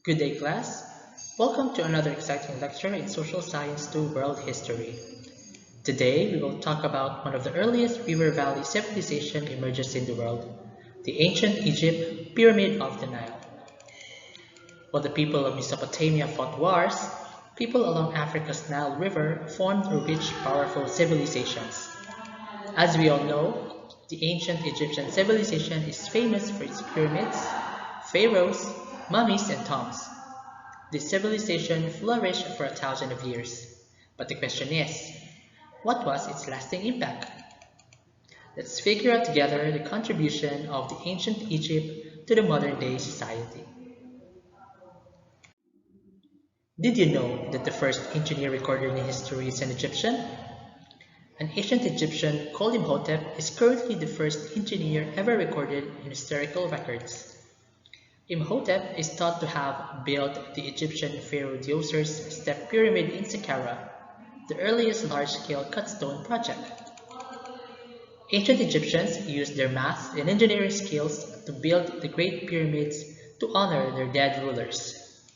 Good day, class. Welcome to another exciting lecture in Social Science to World History. Today, we will talk about one of the earliest river valley civilization emerges in the world, the ancient Egypt Pyramid of the Nile. While the people of Mesopotamia fought wars, people along Africa's Nile River formed a rich, powerful civilizations. As we all know, the ancient Egyptian civilization is famous for its pyramids, pharaohs, mummies, and tombs. This civilization flourished for 1,000 of years. But the question is, what was its lasting impact? Let's figure out together the contribution of the ancient Egypt to the modern day society. Did you know that the first engineer recorded in history is an Egyptian? An ancient Egyptian called Imhotep is currently the first engineer ever recorded in historical records. Imhotep is thought to have built the Egyptian pharaoh Djoser's step pyramid in Saqqara, the earliest large-scale cut-stone project. Ancient Egyptians used their math and engineering skills to build the Great Pyramids to honor their dead rulers.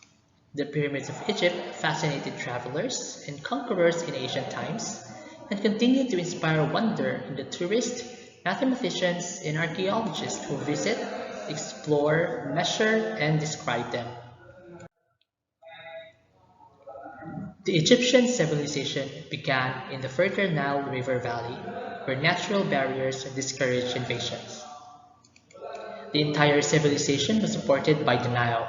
The pyramids of Egypt fascinated travelers and conquerors in ancient times and continue to inspire wonder in the tourists, mathematicians, and archaeologists who visit, explore, measure, and describe them. The Egyptian civilization began in the fertile Nile River Valley, where natural barriers discouraged invasions. The entire civilization was supported by the Nile,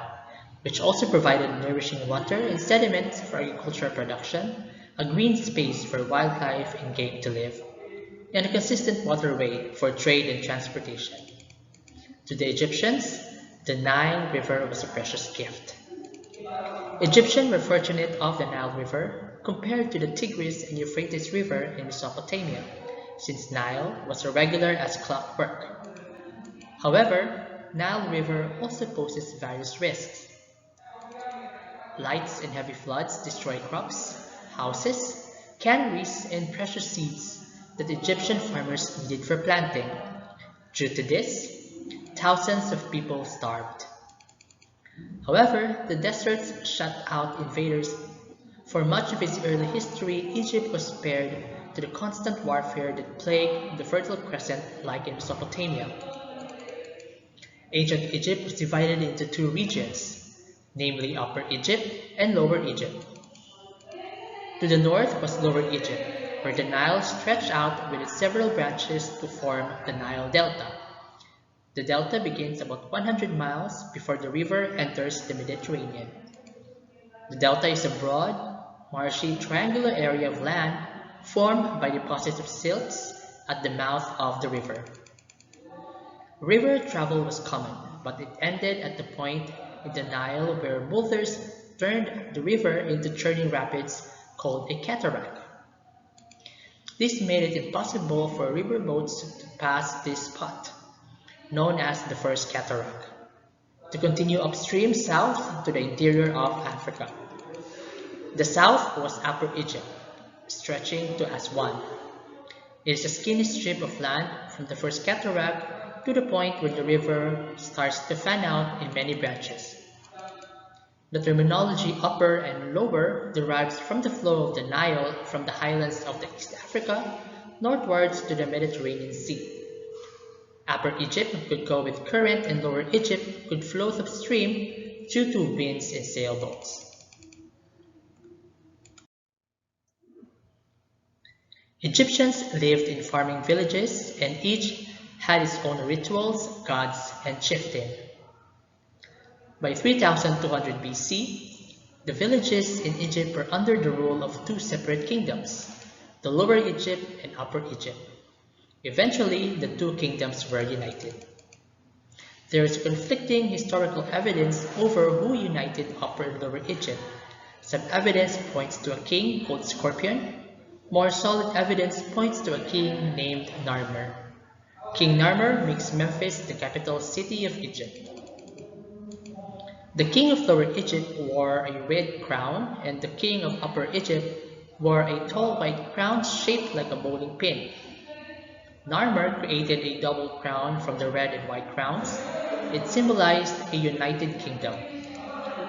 which also provided nourishing water and sediments for agricultural production, a green space for wildlife and game to live, and a consistent waterway for trade and transportation. To the Egyptians, the Nile River was a precious gift. Egyptians were fortunate of the Nile River compared to the Tigris and Euphrates River in Mesopotamia, since Nile was as regular as clockwork. However, Nile River also poses various risks. Lights and heavy floods destroy crops, houses, canneries, and precious seeds that Egyptian farmers needed for planting. Due to this, thousands of people starved. However, the deserts shut out invaders. For much of its early history, Egypt was spared to the constant warfare that plagued the Fertile Crescent like in Mesopotamia. Ancient Egypt was divided into two regions, namely Upper Egypt and Lower Egypt. To the north was Lower Egypt, where the Nile stretched out with its several branches to form the Nile Delta. The delta begins about 100 miles before the river enters the Mediterranean. The delta is a broad, marshy, triangular area of land formed by deposits of silts at the mouth of the river. River travel was common, but it ended at the point in the Nile where boulders turned the river into churning rapids called a cataract. This made it impossible for river boats to pass this spot, known as the First Cataract, to continue upstream south to the interior of Africa. The south was Upper Egypt, stretching to Aswan. It is a skinny strip of land from the First Cataract to the point where the river starts to fan out in many branches. The terminology upper and lower derives from the flow of the Nile from the highlands of the East Africa northwards to the Mediterranean Sea. Upper Egypt could go with current and Lower Egypt could float upstream due to winds and sailboats. Egyptians lived in farming villages and each had its own rituals, gods, and chieftain. By 3200 BC, the villages in Egypt were under the rule of two separate kingdoms, the Lower Egypt and Upper Egypt. Eventually, the two kingdoms were united. There is conflicting historical evidence over who united Upper and Lower Egypt. Some evidence points to a king called Scorpion. More solid evidence points to a king named Narmer. King Narmer makes Memphis the capital city of Egypt. The king of Lower Egypt wore a red crown, and the king of Upper Egypt wore a tall white crown shaped like a bowling pin. Narmer created a double crown from the red and white crowns. It symbolized a united kingdom.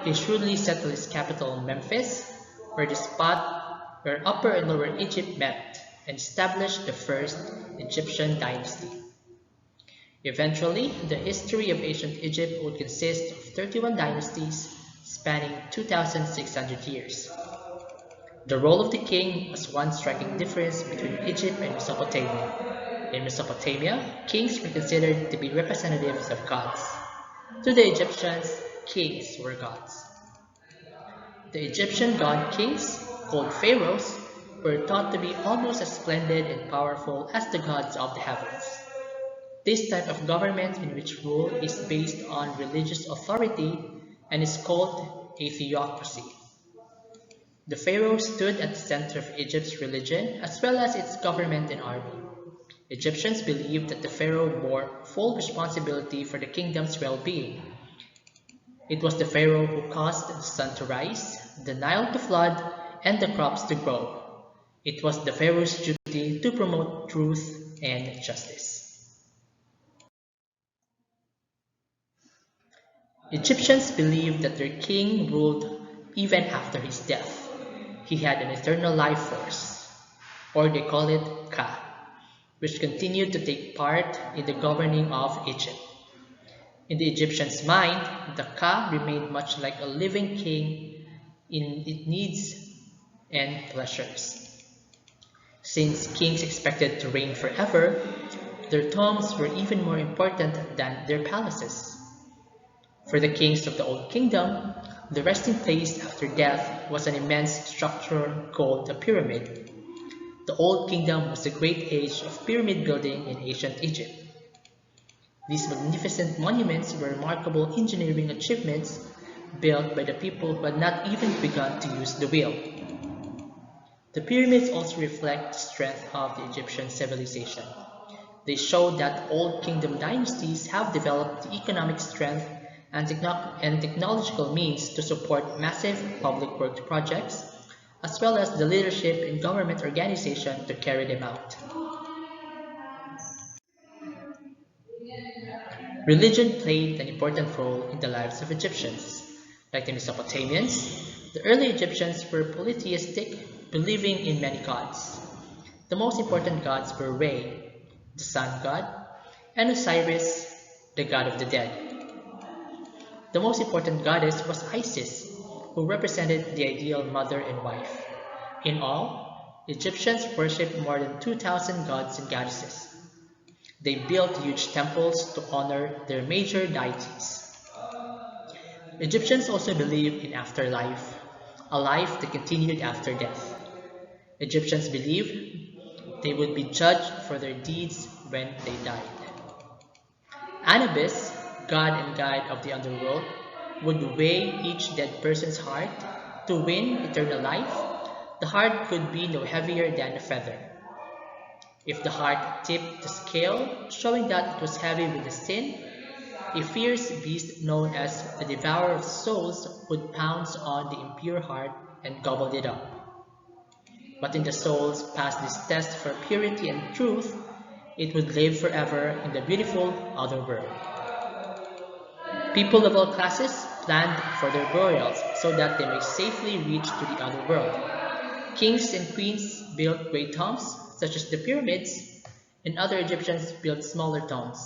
he shrewdly settled his capital in Memphis, where the spot where Upper and Lower Egypt met, and established the first Egyptian dynasty. Eventually, the history of ancient Egypt would consist of 31 dynasties spanning 2,600 years. The role of the king was one striking difference between Egypt and Mesopotamia. In Mesopotamia, kings were considered to be representatives of gods. To the Egyptians, kings were gods. The Egyptian god kings, called pharaohs, were thought to be almost as splendid and powerful as the gods of the heavens. This type of government in which rule is based on religious authority and is called a theocracy. The pharaoh stood at the center of Egypt's religion as well as its government and army. Egyptians believed that the pharaoh bore full responsibility for the kingdom's well-being. It was the pharaoh who caused the sun to rise, the Nile to flood, and the crops to grow. It was the pharaoh's duty to promote truth and justice. Egyptians believed that their king ruled even after his death. He had an eternal life force, or they call it Ka, which continued to take part in the governing of Egypt. In the Egyptians' mind, the Ka remained much like a living king in its needs and pleasures. Since kings expected to reign forever, their tombs were even more important than their palaces. For the kings of the Old Kingdom, the resting place after death was an immense structure called a pyramid. The Old Kingdom was the great age of pyramid building in ancient Egypt. These magnificent monuments were remarkable engineering achievements built by the people who had not even begun to use the wheel. The pyramids also reflect the strength of the Egyptian civilization. They show that Old Kingdom dynasties have developed the economic strength and technological means to support massive public works projects, as well as the leadership and government organization to carry them out. Religion played an important role in the lives of Egyptians. Like the Mesopotamians, the early Egyptians were polytheistic, believing in many gods. The most important gods were Re, the sun god, and Osiris, the god of the dead. The most important goddess was Isis, who represented the ideal mother and wife. In all, Egyptians worshipped more than 2,000 gods and goddesses. They built huge temples to honor their major deities. Egyptians also believed in afterlife, a life that continued after death. Egyptians believed they would be judged for their deeds when they died. Anubis, god and guide of the underworld, would weigh each dead person's heart to win eternal life. The heart could be no heavier than a feather. If the heart tipped the scale, showing that it was heavy with the sin, a fierce beast known as the devourer of souls would pounce on the impure heart and gobble it up. But if the souls passed this test for purity and truth, it would live forever in the beautiful other world. People of all classes planned for their burials so that they may safely reach to the other world. Kings and queens built great tombs, such as the pyramids, and other Egyptians built smaller tombs.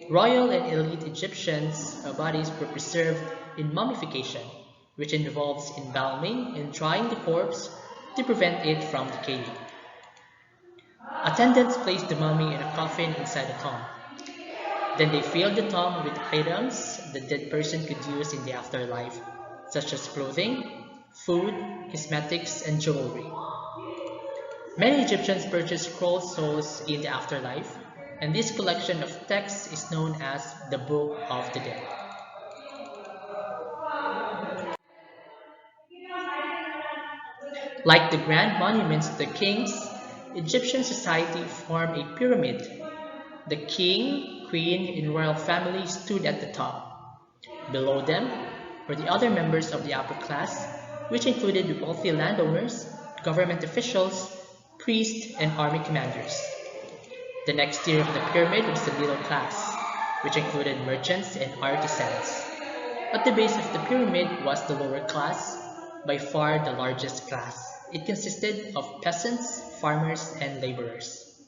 Royal and elite Egyptians' bodies were preserved in mummification, which involves embalming and drying the corpse to prevent it from decaying. Attendants placed the mummy in a coffin inside the tomb. Then they filled the tomb with items the dead person could use in the afterlife, such as clothing, food, cosmetics, and jewelry. Many Egyptians purchased scroll souls in the afterlife, and this collection of texts is known as the Book of the Dead. Like the grand monuments to the kings, Egyptian society formed a pyramid. The king, queen, and royal family stood at the top. Below them were the other members of the upper class, which included wealthy landowners, government officials, priests, and army commanders. The next tier of the pyramid was the middle class, which included merchants and artisans. At the base of the pyramid was the lower class, by far the largest class. It consisted of peasants, farmers, and laborers.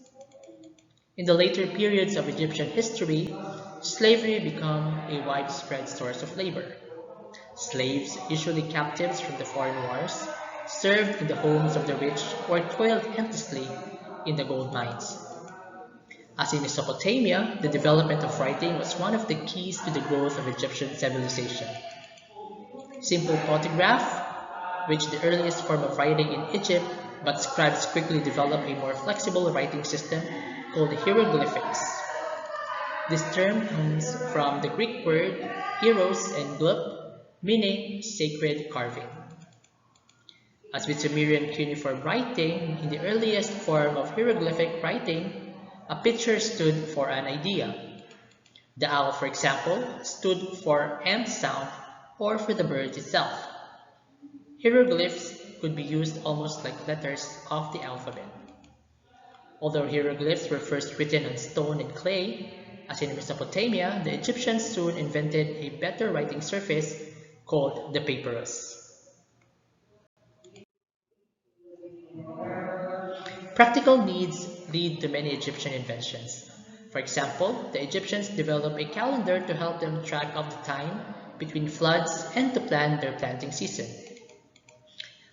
In the later periods of Egyptian history, slavery became a widespread source of labor. Slaves, usually captives from the foreign wars, served in the homes of the rich or toiled endlessly in the gold mines. As in Mesopotamia, the development of writing was one of the keys to the growth of Egyptian civilization. Simple photograph, which the earliest form of writing in Egypt, but scribes quickly developed a more flexible writing system called hieroglyphics. This term comes from the Greek word hieros and glyph, meaning sacred carving. As with Sumerian cuneiform writing, in the earliest form of hieroglyphic writing, a picture stood for an idea. The owl, for example, stood for ant sound or for the bird itself. Hieroglyphs could be used almost like letters of the alphabet. Although hieroglyphs were first written on stone and clay, as in Mesopotamia, the Egyptians soon invented a better writing surface called the papyrus. Practical needs lead to many Egyptian inventions. For example, the Egyptians developed a calendar to help them track of the time between floods and to plan their planting season.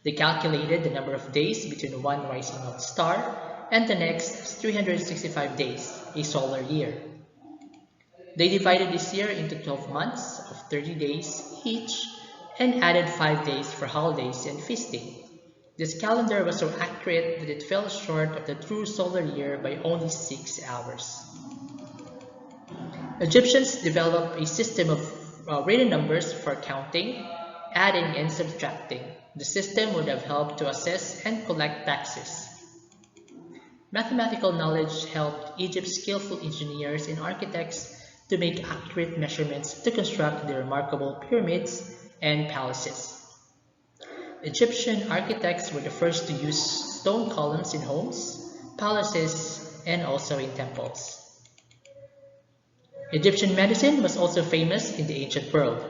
They calculated the number of days between one rising of the star and the next as 365 days, a solar year. They divided this year into 12 months of 30 days each and added 5 days for holidays and feasting. This calendar was so accurate that it fell short of the true solar year by only 6 hours. Egyptians developed a system of written numbers for counting, adding, and subtracting. The system would have helped to assess and collect taxes. Mathematical knowledge helped Egypt's skillful engineers and architects to make accurate measurements to construct the remarkable pyramids and palaces. Egyptian architects were the first to use stone columns in homes, palaces, and also in temples. Egyptian medicine was also famous in the ancient world.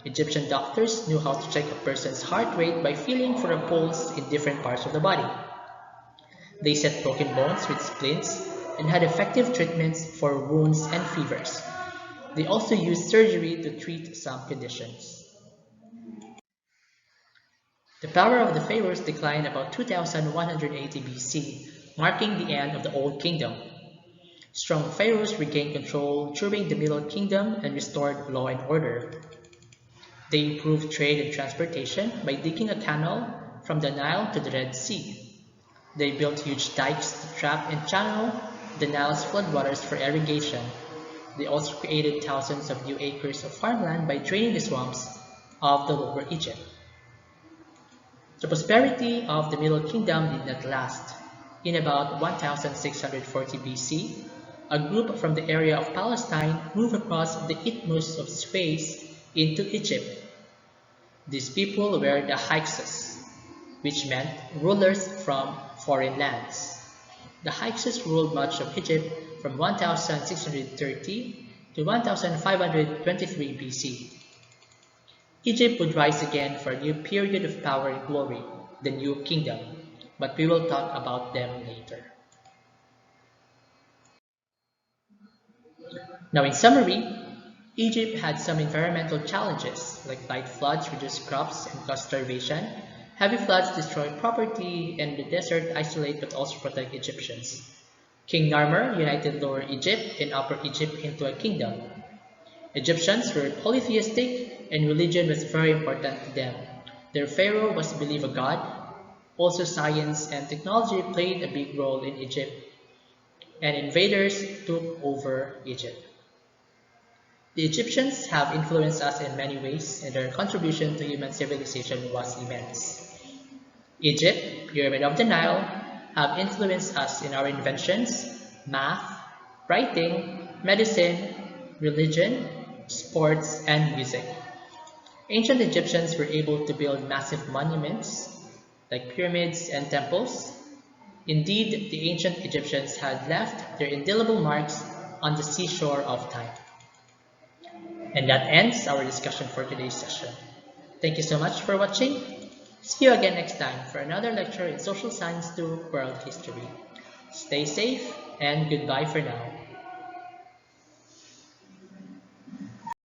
Egyptian doctors knew how to check a person's heart rate by feeling for a pulse in different parts of the body. They set broken bones with splints and had effective treatments for wounds and fevers. They also used surgery to treat some conditions. The power of the pharaohs declined about 2180 BC, marking the end of the Old Kingdom. Strong pharaohs regained control during the Middle Kingdom and restored law and order. They improved trade and transportation by digging a canal from the Nile to the Red Sea. They built huge dikes to trap and channel the Nile's floodwaters for irrigation. They also created thousands of new acres of farmland by draining the swamps of the Lower Egypt. The prosperity of the Middle Kingdom did not last. In about 1640 BC, a group from the area of Palestine moved across the isthmus of Suez into Egypt. These people were the Hyksos, which meant rulers from foreign lands. The Hyksos ruled much of Egypt from 1630 to 1523 BC. Egypt would rise again for a new period of power and glory, the New Kingdom, but we will talk about them later. Now in summary, Egypt had some environmental challenges like light floods reduced crops and caused starvation, heavy floods destroy property, and the desert isolate but also protect Egyptians. King Narmer united Lower Egypt and Upper Egypt into a kingdom. Egyptians were polytheistic and religion was very important to them. Their pharaoh was believed a god. Also science and technology played a big role in Egypt, and invaders took over Egypt. The Egyptians have influenced us in many ways, and their contribution to human civilization was immense. Egypt, Pyramid of the Nile, have influenced us in our inventions, math, writing, medicine, religion, sports, and music. Ancient Egyptians were able to build massive monuments like pyramids and temples. Indeed, the ancient Egyptians had left their indelible marks on the seashore of time. And that ends our discussion for today's session. Thank you so much for watching. See you again next time for another lecture in Social Science 2 World History. Stay safe and goodbye for now.